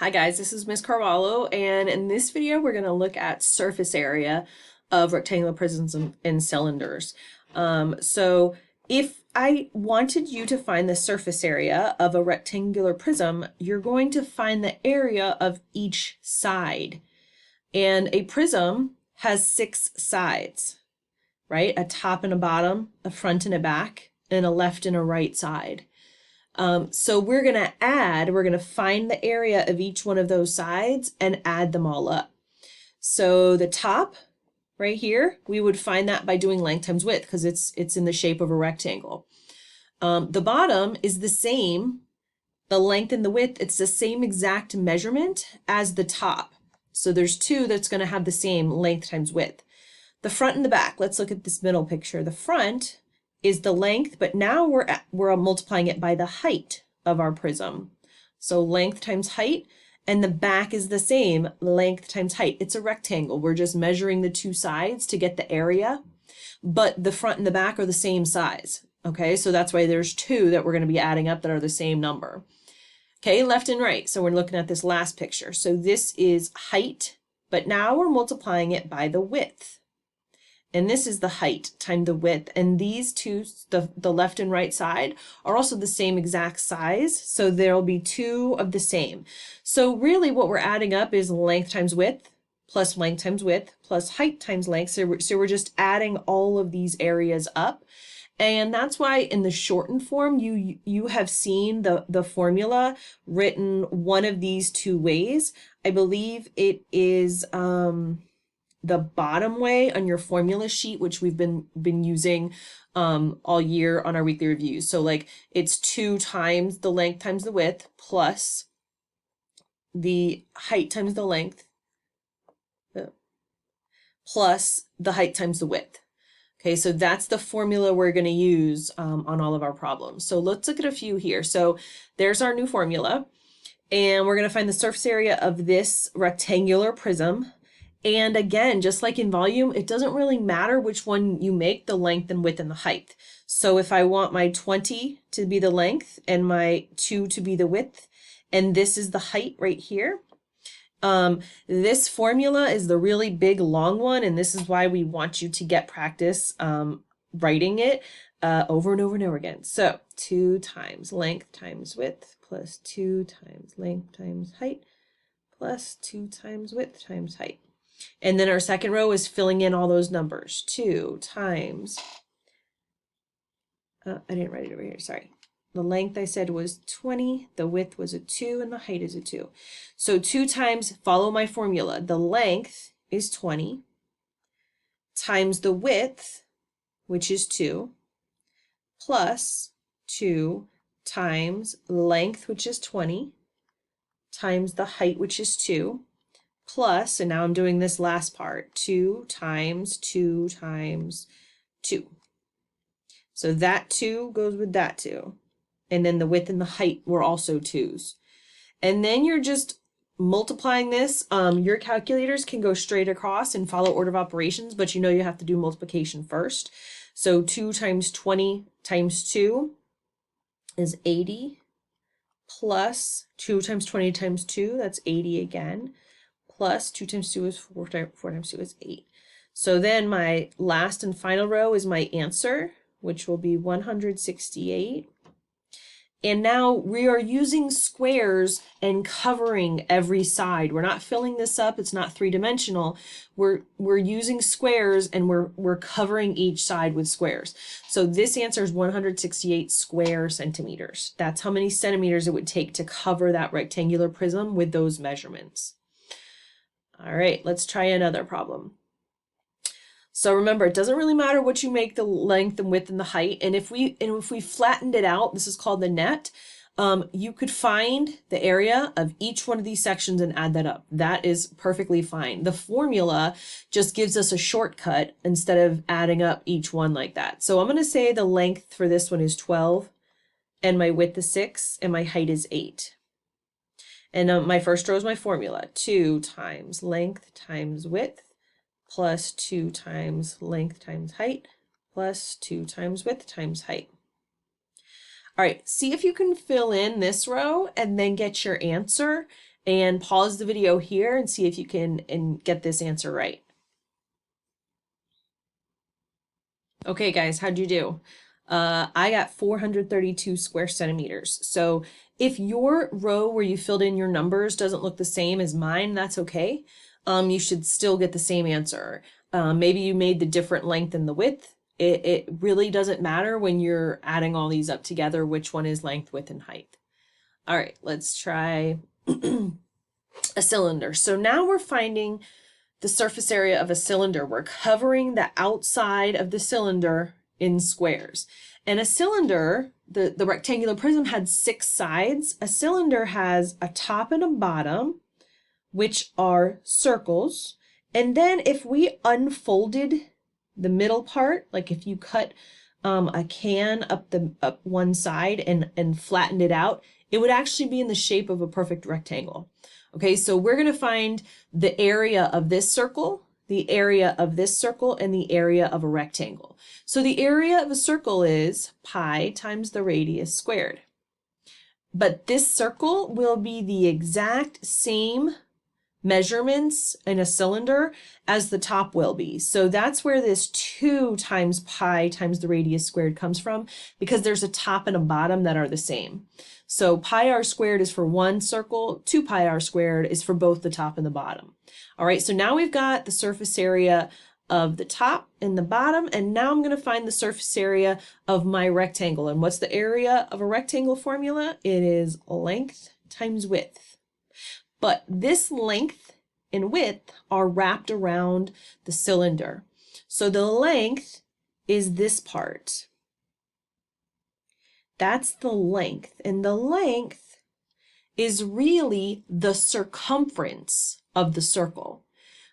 Hi guys, this is Miss Carvalho, and in this video we're going to look at surface area of rectangular prisms and cylinders. So if I wanted you to find the surface area of a rectangular prism, you're going to find the area of each side. And a prism has 6 sides, right? A top and a bottom, a front and a back, and a left and a right side. So we're going to find the area of each one of those sides and add them all up. So the top right here, we would find that by doing length times width because it's in the shape of a rectangle. The bottom is the same, the length and the width, it's the same exact measurement as the top. So there's 2 that's going to have the same length times width. The front and the back, let's look at this middle picture. The front is the length, but now we're multiplying it by the height of our prism. So length times height, and the back is the same, length times height. It's a rectangle. We're just measuring the 2 sides to get the area, but the front and the back are the same size. Okay, so that's why there's 2 that we're going to be adding up that are the same number. Okay, left and right. So we're looking at this last picture. So this is height, but now we're multiplying it by the width. And this is the height times the width. And these two, the left and right side, are also the same exact size. So there'll be 2 of the same. So really what we're adding up is length times width plus length times width plus height times length. So we're just adding all of these areas up. And that's why in the shortened form, you have seen the formula written one of these 2 ways. I believe it is the bottom way on your formula sheet, which we've been using all year on our weekly reviews. So like it's 2 times the length times the width plus the height times the length plus the height times the width. Okay, so that's the formula we're going to use on all of our problems. So let's look at a few here. So there's our new formula, and we're going to find the surface area of this rectangular prism. And again, just like in volume, it doesn't really matter which one you make, the length and width and the height. So if I want my 20 to be the length and my 2 to be the width, and this is the height right here, this formula is the really big long one, and this is why we want you to get practice writing it over and over and over again. So 2 times length times width plus 2 times length times height plus 2 times width times height. And then our second row is filling in all those numbers. 2 times, I didn't write it over here, sorry. The length I said was 20, the width was a 2, and the height is a 2. So 2 times, follow my formula. The length is 20 times the width, which is 2, plus 2 times length, which is 20, times the height, which is 2, plus, and now I'm doing this last part, 2 times 2 times 2. So that 2 goes with that 2. And then the width and the height were also 2's. And then you're just multiplying this. Your calculators can go straight across and follow order of operations, but you know you have to do multiplication first. So 2 times 20 times 2 is 80, plus 2 times 20 times 2, that's 80 again, plus 2 times 2 is 4 times 2 is 8. So then my last and final row is my answer, which will be 168. And now we are using squares and covering every side. We're not filling this up. It's not 3-dimensional. We're using squares and we're covering each side with squares. So this answer is 168 square centimeters. That's how many centimeters it would take to cover that rectangular prism with those measurements. All right, let's try another problem. So remember, it doesn't really matter what you make the length and width and the height. And if we flattened it out, this is called the net, you could find the area of each one of these sections and add that up. That is perfectly fine. The formula just gives us a shortcut instead of adding up each one like that. So I'm going to say the length for this one is 12, and my width is 6, and my height is 8. And my first row is my formula, 2 times length times width plus 2 times length times height plus 2 times width times height. All right, see if you can fill in this row and then get your answer and pause the video here and see if you can get this answer right. Okay, guys, how'd you do? I got 432 square centimeters. So if your row where you filled in your numbers doesn't look the same as mine, that's okay. You should still get the same answer. Maybe you made the different length and the width. It really doesn't matter when you're adding all these up together, which one is length, width, and height. All right, let's try a cylinder. So now we're finding the surface area of a cylinder. We're covering the outside of the cylinder in squares. And a cylinder, the rectangular prism had 6 sides. A cylinder has a top and a bottom, which are circles. And then if we unfolded the middle part, like if you cut a can up one side and flattened it out, it would actually be in the shape of a perfect rectangle. Okay, so we're going to find the area of this circle, the area of this circle, and the area of a rectangle. So the area of a circle is pi times the radius squared. But this circle will be the exact same measurements in a cylinder as the top will be. So that's where this 2 times pi times the radius squared comes from, because there's a top and a bottom that are the same. So pi r squared is for one circle, 2 pi r squared is for both the top and the bottom. All right, so now we've got the surface area of the top and the bottom, and now I'm going to find the surface area of my rectangle. And what's the area of a rectangle formula? It is length times width. But this length and width are wrapped around the cylinder. So the length is this part. That's the length. And the length is really the circumference of the circle.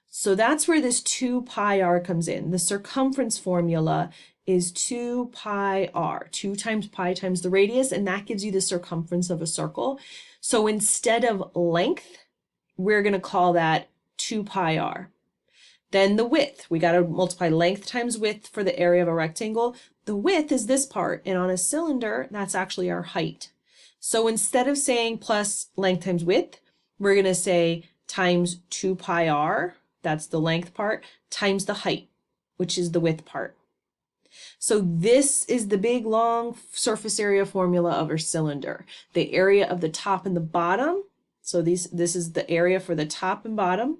So that's where this 2 pi r comes in. The circumference formula is 2 pi r, 2 times pi times the radius, and that gives you the circumference of a circle. So instead of length, we're going to call that 2 pi r. Then the width, we got to multiply length times width for the area of a rectangle. The width is this part, and on a cylinder, that's actually our height. So instead of saying plus length times width, we're going to say times 2 pi r, that's the length part, times the height, which is the width part. So this is the big long surface area formula of our cylinder. The area of the top and the bottom. So this is the area for the top and bottom.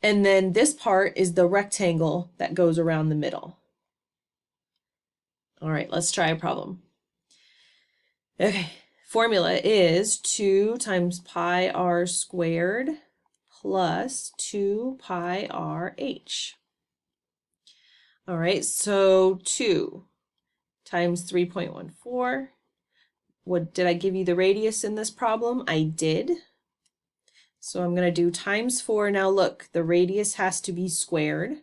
And then this part is the rectangle that goes around the middle. All right, let's try a problem. Okay, formula is 2 times pi r squared plus 2 pi r h. All right, so 2 times 3.14. What did I give you the radius in this problem? I did. So I'm going to do times 4. Now look, the radius has to be squared.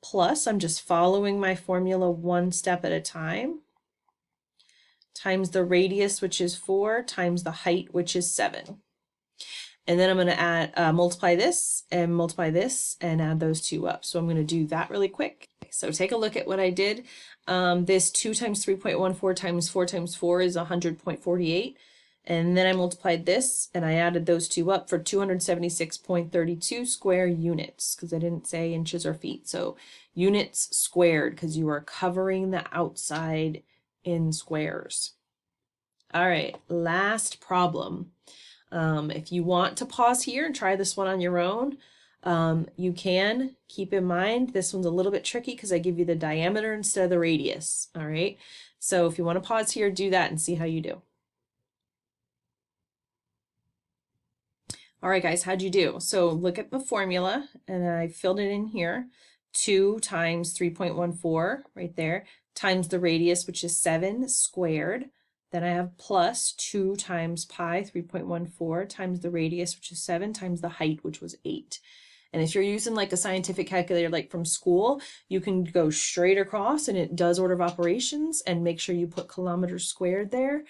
Plus, I'm just following my formula one step at a time. Times the radius, which is 4, times the height, which is 7. And then I'm going to add multiply this and add those two up. So I'm going to do that really quick. So take a look at what I did. This 2 times 3.14 times 4 times 4 is 100.48. And then I multiplied this and I added those two up for 276.32 square units, because I didn't say inches or feet. So units squared, because you are covering the outside in squares. All right, last problem. If you want to pause here and try this one on your own, you can. Keep in mind, this one's a little bit tricky because I give you the diameter instead of the radius. All right, so if you want to pause here, do that and see how you do. All right, guys, how'd you do? So look at the formula, and I filled it in here. 2 times 3.14 right there, times the radius, which is 7 squared. Then I have plus 2 times pi, 3.14, times the radius, which is 7, times the height, which was 8. And if you're using like a scientific calculator like from school, you can go straight across and it does order of operations, and make sure you put kilometers squared there.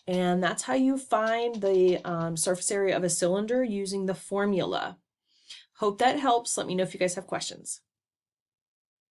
And that's how you find the surface area of a cylinder using the formula. Hope that helps. Let me know if you guys have questions.